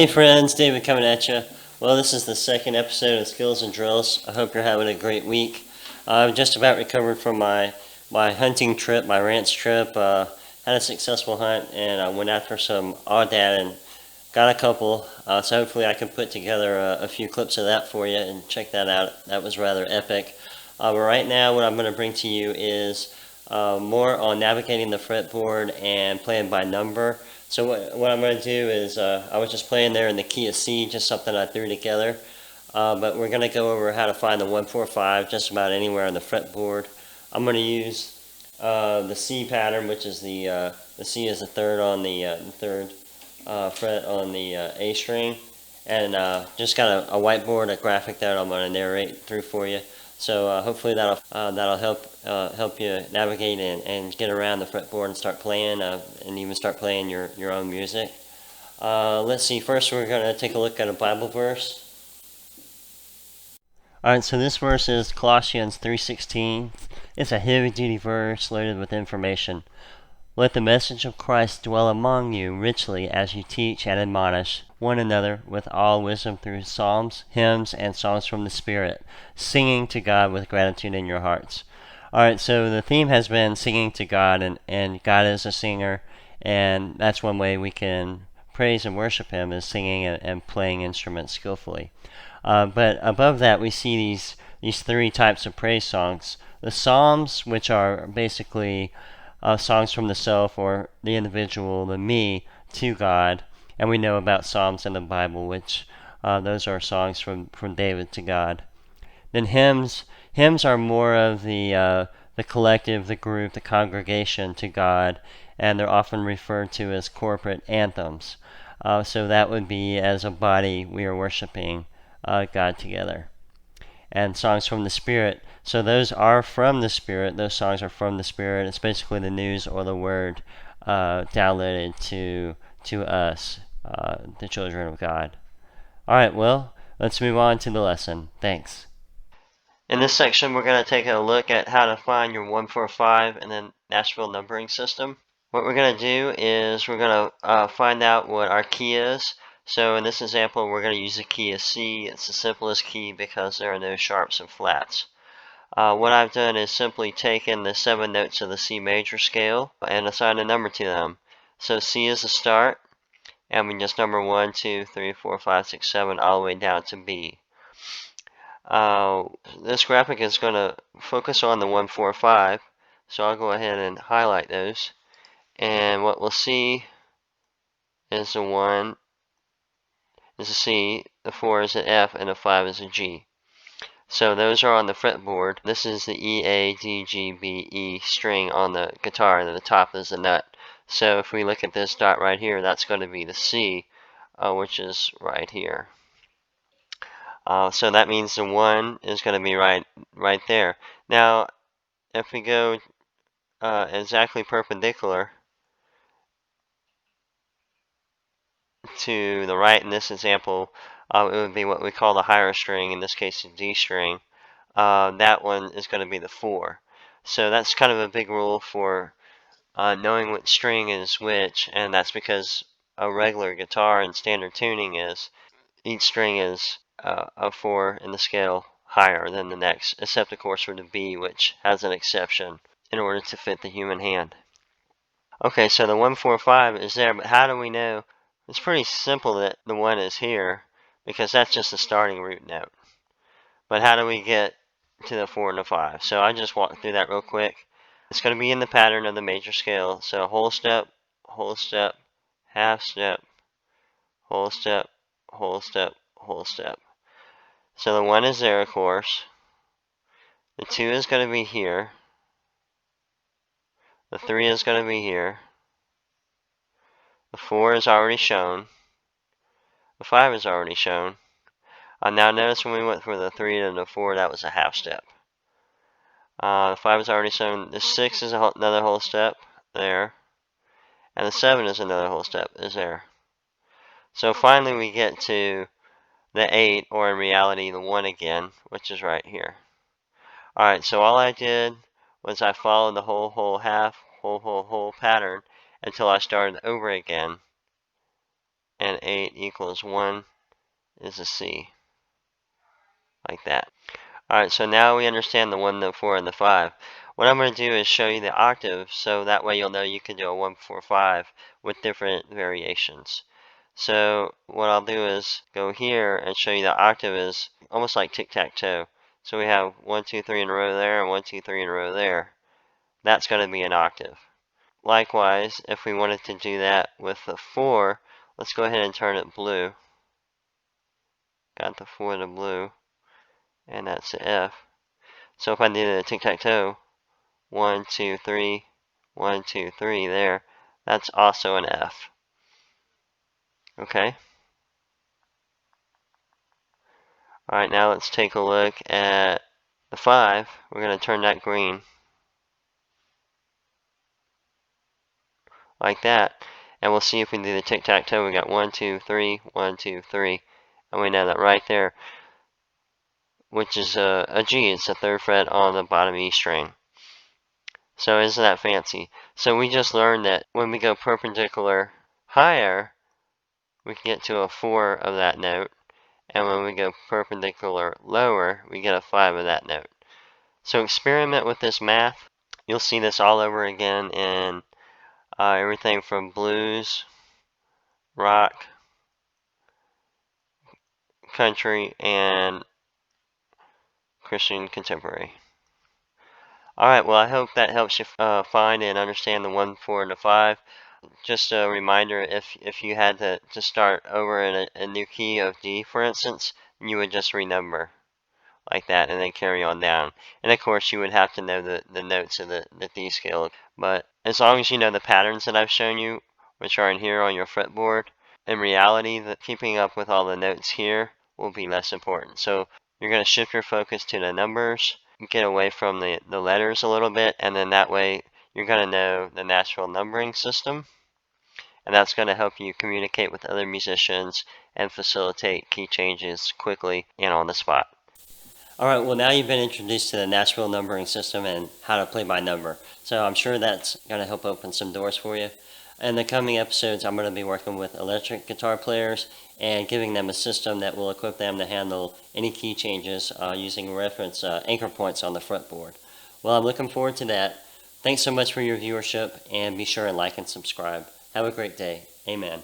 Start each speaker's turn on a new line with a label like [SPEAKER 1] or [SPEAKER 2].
[SPEAKER 1] Hey friends, David coming at you. Well, this is the second episode of Skills and Drills. I hope you're having a great week. I've just about recovered from my hunting trip, my ranch trip. Had a successful hunt, and I went after some aoudad and got a couple. So hopefully I can put together a few clips of that for you and check that out. That was rather epic. But right now what I'm going to bring to you is more on navigating the fretboard and playing by number. So what I'm going to do is, I was just playing there in the key of C, just something I threw together. But we're going to go over how to find the 1-4-5 just about anywhere on the fretboard. I'm going to use the C pattern, which is the C is the third on the third fret on the A string. And just got a whiteboard, a graphic that I'm going to narrate through for you. So hopefully that'll help you navigate and get around the fretboard and start playing and even start playing your own music. Let's see. First, we're going to take a look at a Bible verse. All right. So this verse is Colossians 3:16. It's a heavy-duty verse loaded with information. Let the message of Christ dwell among you richly as you teach and admonish one another with all wisdom through psalms, hymns, and songs from the Spirit, singing to God with gratitude in your hearts. Alright, so the theme has been singing to God, and God is a singer, and that's one way we can praise and worship Him, is singing and playing instruments skillfully. But above that, we see these three types of praise songs. The psalms, which are basically songs from the self or the individual, the me, to God. And we know about psalms in the Bible, which those are songs from David to God. Then hymns are more of the collective, the group, the congregation to God, and they're often referred to as corporate anthems. So that would be, as a body, we are worshiping God together. And songs from the Spirit. So those are from the Spirit. Those songs are from the Spirit. It's basically the news or the word downloaded to us, the children of God. All right, well, let's move on to the lesson. Thanks. In this section, we're going to take a look at how to find your 1-4-5 in the Nashville numbering system. What we're going to do is we're going to find out what our key is. So in this example, we're going to use the key of C. It's the simplest key because there are no sharps and flats. What I've done is simply taken the 7 notes of the C major scale and assigned a number to them. So C is the start, and we just number 1, 2, 3, 4, 5, 6, 7 all the way down to B. This graphic is going to focus on the 1-4-5, so I'll go ahead and highlight those. And what we'll see is the 1 is a C, the 4 is an F, and the 5 is a G. So those are on the fretboard. This is the E, A, D, G, B, E string on the guitar, and the top is the nut. So if we look at this dot right here, that's going to be the C, which is right here. So that means the 1 is going to be right there. Now, if we go exactly perpendicular to the right in this example, it would be what we call the higher string, in this case the D string. That one is going to be the 4. So that's kind of a big rule for knowing which string is which, and that's because a regular guitar in standard tuning is each string is a 4 in the scale higher than the next, except of course for the B, which has an exception in order to fit the human hand. Okay, so the 1-4-5 is there, but how do we know? It's pretty simple that the 1 is here, because that's just the starting root note. But how do we get to the 4 and the 5? So I just walked through that real quick. It's going to be in the pattern of the major scale. So whole step, half step, whole step, whole step, whole step. So the 1 is there, of course. The 2 is going to be here. The 3 is going to be here. The 4 is already shown. The 5 is already shown. Now notice when we went from the 3 to the 4, that was a half step. The 5 is already shown. The 6 is another whole step there. And the 7 is another whole step, is there. So finally we get to the 8, or in reality the 1 again, which is right here. Alright, so all I did was I followed the whole, half, whole pattern until I started over again. and 8 equals 1 is a C. Like that. Alright, so now we understand the 1, the 4, and the 5. What I'm going to do is show you the octave, so that way you'll know you can do a 1, 4, 5 with different variations. So what I'll do is go here and show you the octave is almost like tic-tac-toe. So we have 1, 2, 3 in a row there, and 1, 2, 3 in a row there. That's going to be an octave. Likewise, if we wanted to do that with the 4, let's go ahead and turn it blue. Got the 4 to blue, and that's the F. So if I did a tic-tac-toe, 1, 2, 3, 1, 2, 3 there, that's also an F. Okay? Alright, now let's take a look at the 5. We're going to turn that green. Like that. And we'll see if we do the tic-tac-toe. We got 1, 2, 3, 1, 2, 3. And we know that right there, which is a G. It's the 3rd fret on the bottom E string. So isn't that fancy? So we just learned that when we go perpendicular higher, we can get to a 4 of that note. And when we go perpendicular lower, we get a 5 of that note. So experiment with this math. You'll see this all over again in everything from blues, rock, country, and Christian contemporary. Alright, well I hope that helps you find and understand the 1, 4, and the 5. Just a reminder, if you had to start over in a new key of D, for instance, you would just renumber like that and then carry on down. And of course you would have to know the notes of the D scale. But as long as you know the patterns that I've shown you, which are in here on your fretboard, in reality keeping up with all the notes here will be less important. So you're going to shift your focus to the numbers, get away from the letters a little bit, and then that way you're going to know the natural numbering system. And that's going to help you communicate with other musicians and facilitate key changes quickly and on the spot. Alright, well now you've been introduced to the Nashville numbering system and how to play by number. So I'm sure that's going to help open some doors for you. In the coming episodes, I'm going to be working with electric guitar players and giving them a system that will equip them to handle any key changes using reference anchor points on the fretboard. Well, I'm looking forward to that. Thanks so much for your viewership, and be sure to like and subscribe. Have a great day. Amen.